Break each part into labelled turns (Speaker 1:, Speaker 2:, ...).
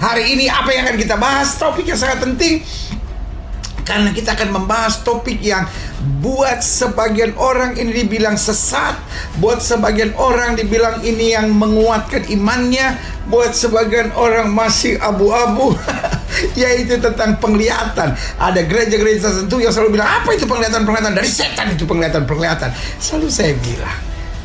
Speaker 1: Hari ini apa yang akan kita bahas? Topik yang sangat penting, karena kita akan membahas topik yang buat sebagian orang ini dibilang sesat, buat sebagian orang dibilang ini yang menguatkan imannya, buat sebagian orang masih abu-abu. Yaitu tentang penglihatan. Ada gereja-gereja tertentu yang selalu bilang, apa itu penglihatan-penglihatan? Dari setan itu penglihatan-penglihatan. Selalu saya bilang,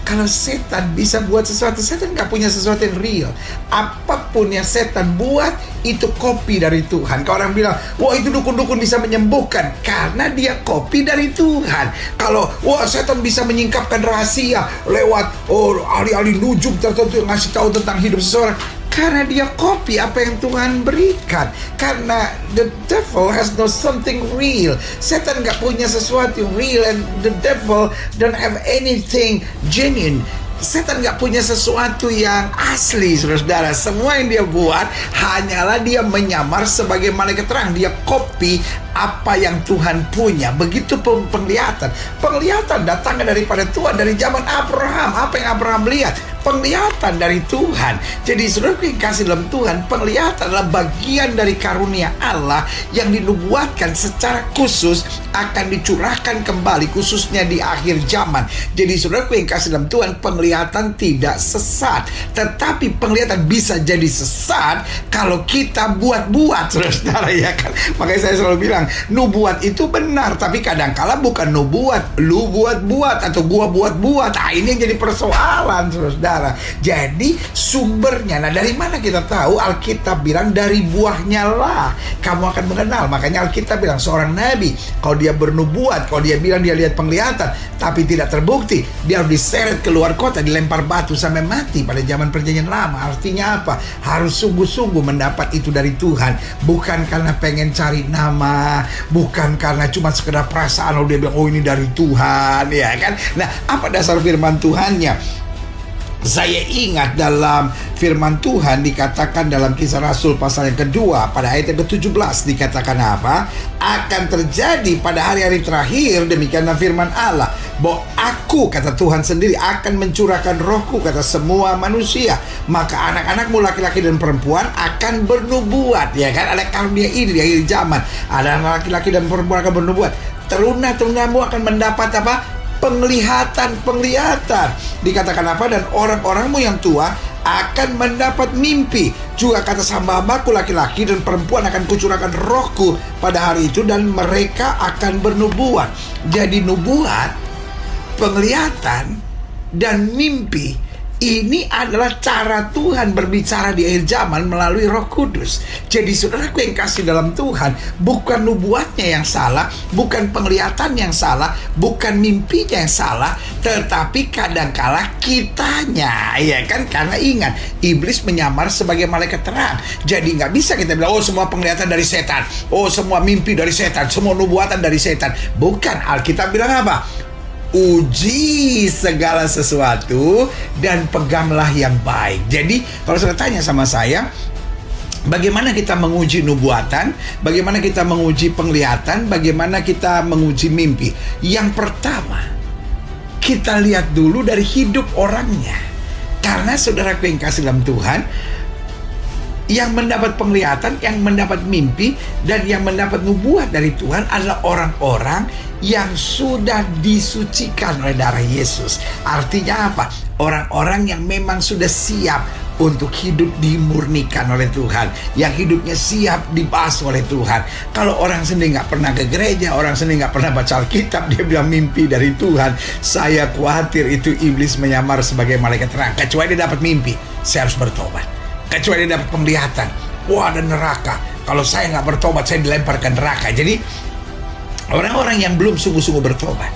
Speaker 1: kalau setan bisa buat sesuatu, setan gak punya sesuatu yang real. Apapun yang setan buat, itu kopi dari Tuhan. Kalau orang bilang, wah itu dukun-dukun bisa menyembuhkan, karena dia kopi dari Tuhan. Kalau, wah setan bisa menyingkapkan rahasia lewat ahli-ahli nujum tertentu yang ngasih tahu tentang hidup seseorang, karena dia kopi apa yang Tuhan berikan. Karena the devil has no something real. Setan gak punya sesuatu yang real, and the devil don't have anything genuine. Setan gak punya sesuatu yang asli, saudara-saudara. Semua yang dia buat hanyalah dia menyamar sebagai malaikat terang. Dia kopi apa yang Tuhan punya. Begitu penglihatan. Penglihatan datangnya daripada Tuhan. Dari zaman Abraham. Apa yang Abraham lihat? Penglihatan dari Tuhan. Jadi saudara yang kasih dalam Tuhan, penglihatan adalah bagian dari karunia Allah yang dinubuatkan secara khusus akan dicurahkan kembali, khususnya di akhir zaman. Jadi saudara yang kasih dalam Tuhan, penglihatan tidak sesat. Tetapi penglihatan bisa jadi sesat kalau kita buat-buat, saudara, ya kan? Makanya saya selalu bilang, nubuat itu benar, tapi kadangkala bukan nubuat, lu buat-buat atau gua buat-buat. Nah, ini yang jadi persoalan, saudara. Jadi sumbernya, nah dari mana kita tahu? Alkitab bilang dari buahnya lah kamu akan mengenal. Makanya Alkitab bilang seorang nabi, kalau dia bernubuat, kalau dia bilang dia lihat penglihatan tapi tidak terbukti, dia harus diseret keluar kota, dilempar batu sampai mati pada zaman perjanjian lama. Artinya apa? Harus sungguh-sungguh mendapat itu dari Tuhan, bukan karena pengen cari nama, bukan karena cuma sekedar perasaan lalu dia bilang oh ini dari Tuhan, ya kan? Nah, apa dasar firman Tuhannya? Saya ingat dalam firman Tuhan dikatakan dalam Kisah Rasul pasal yang kedua pada ayat yang ke-17 dikatakan apa? Akan terjadi pada hari-hari terakhir, demikianlah firman Allah, bahwa aku, kata Tuhan sendiri, akan mencurahkan rohku kata semua manusia, maka anak-anakmu laki-laki dan perempuan akan bernubuat. Ya kan, ada karunia ini di akhir zaman. Ada anak laki-laki dan perempuan akan bernubuat. Teruna-terunamu akan mendapat apa? Penglihatan. Dikatakan apa? Dan orang-orangmu yang tua akan mendapat mimpi. Juga kata hamba-hambaku laki-laki dan perempuan akan kucurahkan rohku pada hari itu, dan mereka akan bernubuat. Jadi nubuat, penglihatan, dan mimpi ini adalah cara Tuhan berbicara di akhir zaman melalui Roh Kudus. Jadi saudaraku yang kasih dalam Tuhan, bukan nubuatnya yang salah, bukan penglihatan yang salah, bukan mimpinya yang salah, tetapi kadangkala kitanya, ya kan? Karena ingat, iblis menyamar sebagai malaikat terang. Jadi nggak bisa kita bilang, oh semua penglihatan dari setan, oh semua mimpi dari setan, semua nubuatan dari setan. Bukan. Alkitab bilang apa? Uji segala sesuatu dan peganglah yang baik. Jadi kalau saya tanya sama saya, bagaimana kita menguji nubuatan, bagaimana kita menguji penglihatan, bagaimana kita menguji mimpi? Yang pertama, kita lihat dulu dari hidup orangnya. Karena saudaraku yang kasih dalam Tuhan, yang mendapat penglihatan, yang mendapat mimpi, dan yang mendapat nubuat dari Tuhan adalah orang-orang yang sudah disucikan oleh darah Yesus. Artinya apa? Orang-orang yang memang sudah siap untuk hidup dimurnikan oleh Tuhan, yang hidupnya siap dibasuh oleh Tuhan. Kalau orang sendiri nggak pernah ke gereja, orang sendiri nggak pernah baca Alkitab, dia bilang mimpi dari Tuhan, saya khawatir itu iblis menyamar sebagai malaikat terang. Kecuali dia dapat mimpi, saya harus bertobat. Kecuali dia dapat penglihatan, wah ada neraka, kalau saya nggak bertobat saya dilempar ke neraka. Jadi orang-orang yang belum sungguh-sungguh bertobat,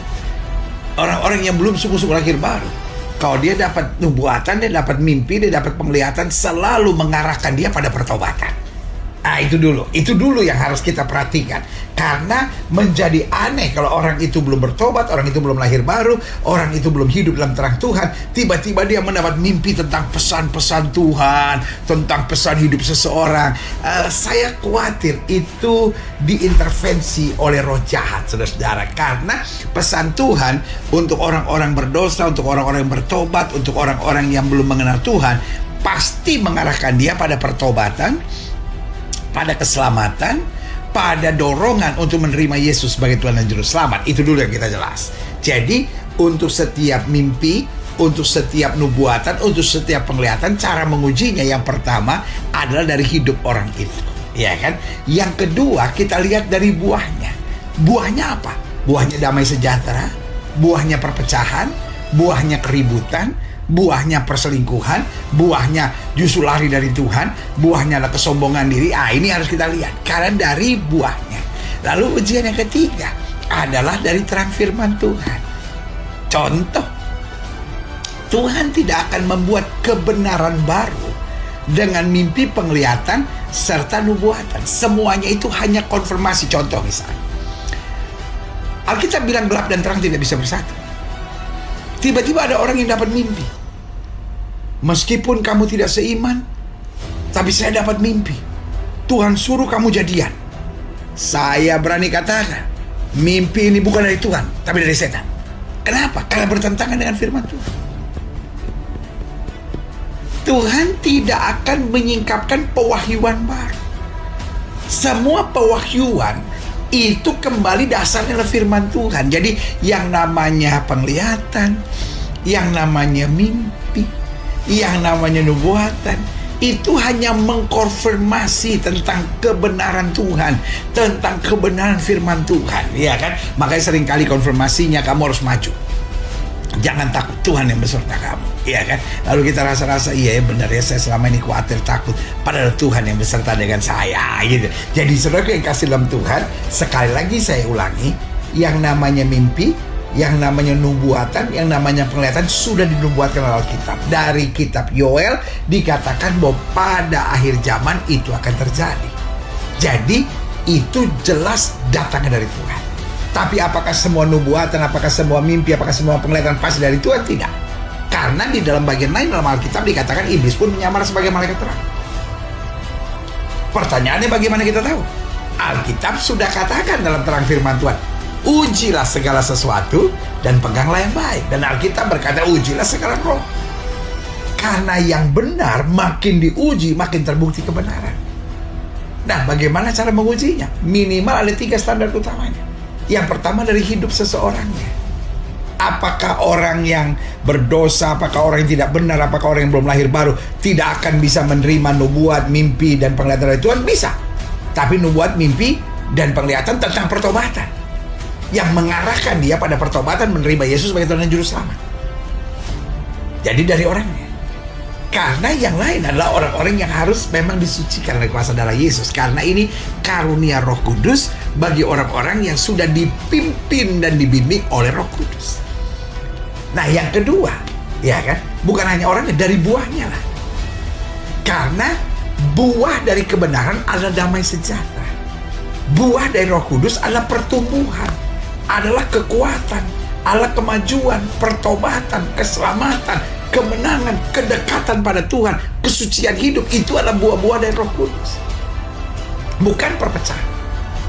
Speaker 1: orang-orang yang belum sungguh-sungguh lahir baru, kalau dia dapat nubuatan, dia dapat mimpi, dia dapat penglihatan, selalu mengarahkan dia pada pertobatan. Nah itu dulu yang harus kita perhatikan. Karena menjadi aneh kalau orang itu belum bertobat, orang itu belum lahir baru, orang itu belum hidup dalam terang Tuhan, tiba-tiba dia mendapat mimpi tentang pesan-pesan Tuhan, tentang pesan hidup seseorang. Saya khawatir itu diintervensi oleh roh jahat, saudara-saudara. Karena pesan Tuhan untuk orang-orang berdosa, untuk orang-orang yang bertobat, untuk orang-orang yang belum mengenal Tuhan, pasti mengarahkan dia pada pertobatan, pada keselamatan, pada dorongan untuk menerima Yesus sebagai Tuhan dan Juru Selamat. Itu dulu yang kita jelas. Jadi untuk setiap mimpi, untuk setiap nubuatan, untuk setiap penglihatan, cara mengujinya yang pertama adalah dari hidup orang itu, ya kan? Yang kedua, kita lihat dari buahnya. Buahnya apa? Buahnya damai sejahtera, buahnya perpecahan, buahnya keributan, buahnya perselingkuhan, buahnya justru lari dari Tuhan, buahnya adalah kesombongan diri. Ini harus kita lihat karena dari buahnya. Lalu ujian yang ketiga adalah dari terang firman Tuhan. Contoh, Tuhan tidak akan membuat kebenaran baru dengan mimpi, penglihatan, serta nubuatan. Semuanya itu hanya konfirmasi. Contoh misalnya, Alkitab bilang gelap dan terang tidak bisa bersatu. Tiba-tiba ada orang yang dapat mimpi. Meskipun kamu tidak seiman, tapi saya dapat mimpi. Tuhan suruh kamu jadian. Saya berani katakan, mimpi ini bukan dari Tuhan, tapi dari setan. Kenapa? Karena bertentangan dengan firman Tuhan. Tuhan tidak akan menyingkapkan pewahyuan baru. Semua pewahyuan itu kembali dasarnya adalah firman Tuhan. Jadi yang namanya penglihatan, yang namanya mimpi, yang namanya nubuatan, itu hanya mengkonfirmasi tentang kebenaran Tuhan, tentang kebenaran firman Tuhan, ya kan? Makanya seringkali konfirmasinya kamu harus maju. Jangan takut, Tuhan yang beserta kamu, ya kan? Lalu kita rasa-rasa, iya ya benar ya, saya selama ini khawatir takut, padahal Tuhan yang beserta dengan saya, gitu. Jadi saudara yang kasih dalam Tuhan, sekali lagi saya ulangi, yang namanya mimpi, yang namanya nubuatan, yang namanya penglihatan sudah dinubuatkan oleh Alkitab. Dari kitab Yoel dikatakan bahwa pada akhir zaman itu akan terjadi. Jadi itu jelas datangnya dari Tuhan. Tapi apakah semua nubuatan, apakah semua mimpi, apakah semua penglihatan pasti dari Tuhan? Tidak. Karena di dalam bagian lain dalam Alkitab dikatakan iblis pun menyamar sebagai malaikat terang. Pertanyaannya bagaimana kita tahu? Alkitab sudah katakan dalam terang firman Tuhan, ujilah segala sesuatu dan peganglah yang baik. Dan Alkitab berkata ujilah segala roh. Karena yang benar makin diuji makin terbukti kebenaran. Nah, bagaimana cara mengujinya? Minimal ada 3 standar utamanya. Yang pertama dari hidup seseorangnya. Apakah orang yang berdosa, apakah orang yang tidak benar, apakah orang yang belum lahir baru tidak akan bisa menerima nubuat, mimpi, dan penglihatan dari Tuhan? Bisa. Tapi nubuat, mimpi, dan penglihatan tentang pertobatan, yang mengarahkan dia pada pertobatan, menerima Yesus sebagai Tuhan dan Juru Selamat. Jadi dari orangnya. Karena yang lain adalah orang-orang yang harus memang disucikan oleh kuasa darah Yesus. Karena ini karunia Roh Kudus bagi orang-orang yang sudah dipimpin dan dibimbing oleh Roh Kudus. Nah yang kedua, ya kan, bukan hanya orangnya, dari buahnya lah. Karena buah dari kebenaran adalah damai sejahtera. Buah dari Roh Kudus adalah pertumbuhan, adalah kekuatan, adalah kemajuan, pertobatan, keselamatan, kemenangan, kedekatan pada Tuhan, kesucian hidup. Itu adalah buah-buah dari Roh Kudus. Bukan perpecahan,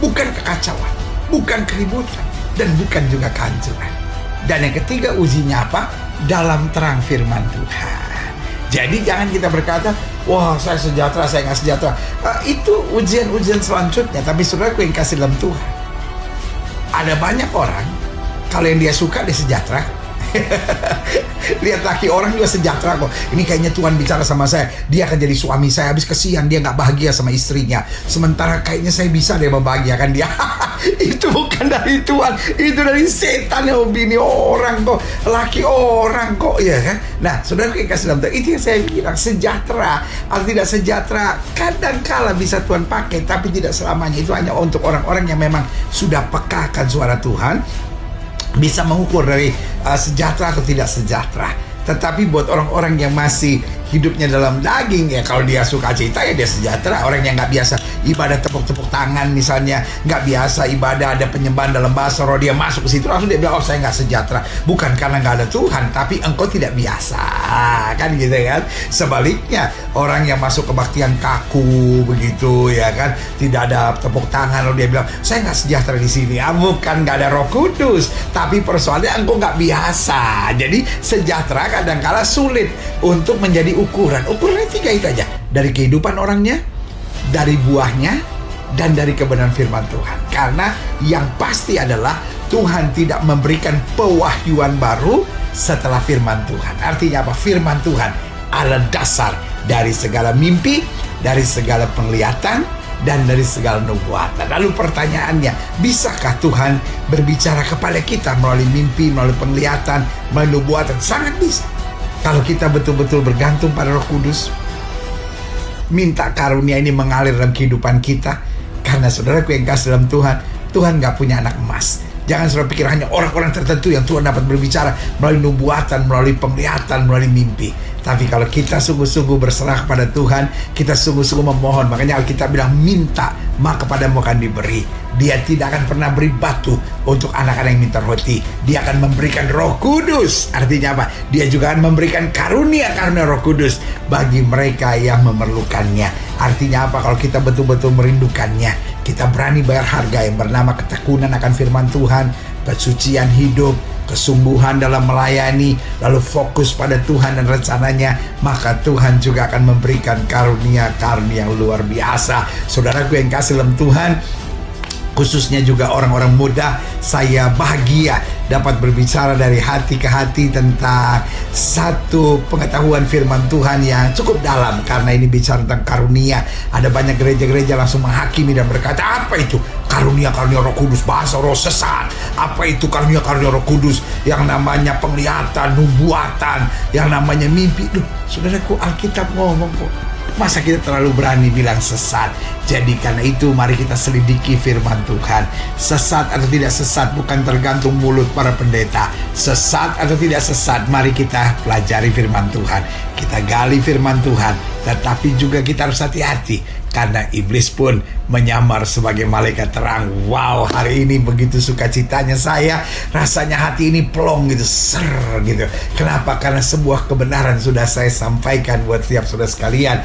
Speaker 1: bukan kekacauan, bukan keributan, dan bukan juga kehancuran. Dan yang ketiga ujinya apa? Dalam terang firman Tuhan. Jadi jangan kita berkata, wah saya sejahtera, saya nggak sejahtera. Itu ujian-ujian selanjutnya. Tapi saudaraku yang kasih dalam Tuhan, ada banyak orang, kalau yang dia suka dia sejahtera. Lihat laki orang juga sejahtera kok. Ini kayaknya Tuhan bicara sama saya, dia akan jadi suami saya. Habis kesian dia nggak bahagia sama istrinya, sementara kayaknya saya bisa deh membahagiakan dia. Itu bukan dari Tuhan, itu dari setan. Ya bini orang kok, laki orang kok, ya kan. Nah saudara kasih dalam Tuhan, itu yang saya bilang, sejahtera atau tidak sejahtera kadangkala bisa Tuhan pakai, tapi tidak selamanya. Itu hanya untuk orang-orang yang memang sudah peka akan suara Tuhan, bisa mengukur dari sejahtera atau tidak sejahtera. Tetapi buat orang-orang yang masih hidupnya dalam daging, ya kalau dia suka cita ya dia sejahtera. Orang yang nggak biasa ibadah tepuk-tepuk tangan misalnya, nggak biasa ibadah ada penyembahan dalam bahasa roh, dia masuk ke situ langsung dia bilang, oh saya nggak sejahtera. Bukan karena nggak ada Tuhan, tapi engkau tidak biasa, kan gitu kan. Sebaliknya orang yang masuk kebaktian kaku begitu, ya kan, tidak ada tepuk tangan, lalu dia bilang saya nggak sejahtera di sini. Bukan nggak ada Roh Kudus, tapi persoalannya engkau nggak biasa. Jadi sejahtera kadangkala sulit untuk menjadi ukuran. Ukurannya 3 itu aja. Dari kehidupan orangnya, dari buahnya dan dari kebenaran firman Tuhan. Karena yang pasti adalah Tuhan tidak memberikan pewahyuan baru setelah firman Tuhan. Artinya apa? Firman Tuhan adalah dasar dari segala mimpi, dari segala penglihatan, dan dari segala nubuatan. Lalu pertanyaannya, bisakah Tuhan berbicara kepada kita melalui mimpi, melalui penglihatan, melalui nubuatan? Sangat bisa. Kalau kita betul-betul bergantung pada Roh Kudus, minta karunia ini mengalir dalam kehidupan kita. Karena saudaraku yang kasih dalam Tuhan, Tuhan gak punya anak emas. Jangan saudara pikir hanya orang-orang tertentu yang Tuhan dapat berbicara melalui nubuatan, melalui penglihatan, melalui mimpi. Tapi kalau kita sungguh-sungguh berserah kepada Tuhan, kita sungguh-sungguh memohon. Makanya Alkitab bilang, minta maka kepadamu akan diberi. Dia tidak akan pernah beri batu untuk anak-anak yang minta roti. Dia akan memberikan Roh Kudus. Artinya apa? Dia juga akan memberikan karunia-karunia Roh Kudus bagi mereka yang memerlukannya. Artinya apa? Kalau kita betul-betul merindukannya, kita berani bayar harga yang bernama ketekunan akan firman Tuhan, kesucian hidup, kesungguhan dalam melayani, lalu fokus pada Tuhan dan rencananya, maka Tuhan juga akan memberikan karunia-karunia yang luar biasa. Saudaraku yang kasih dalam Tuhan, khususnya juga orang-orang muda, saya bahagia dapat berbicara dari hati ke hati tentang satu pengetahuan firman Tuhan yang cukup dalam. Karena ini bicara tentang karunia. Ada banyak gereja-gereja langsung menghakimi dan berkata, apa itu karunia-karunia Roh Kudus? Bahasa roh sesat. Apa itu karunia-karunia Roh Kudus? Yang namanya penglihatan, nubuatan, yang namanya mimpi. Duh, saudaraku, Alkitab ngomong kok. Masa kita terlalu berani bilang sesat? Jadi karena itu mari kita selidiki firman Tuhan. Sesat atau tidak sesat bukan tergantung mulut para pendeta. Sesat atau tidak sesat, mari kita pelajari firman Tuhan. Kita gali firman Tuhan. Tetapi juga kita harus hati-hati, karena iblis pun menyamar sebagai malaikat terang. Wow, hari ini begitu sukacitanya saya. Rasanya hati ini plong gitu, ser gitu. Kenapa? Karena sebuah kebenaran sudah saya sampaikan buat setiap saudara sekalian.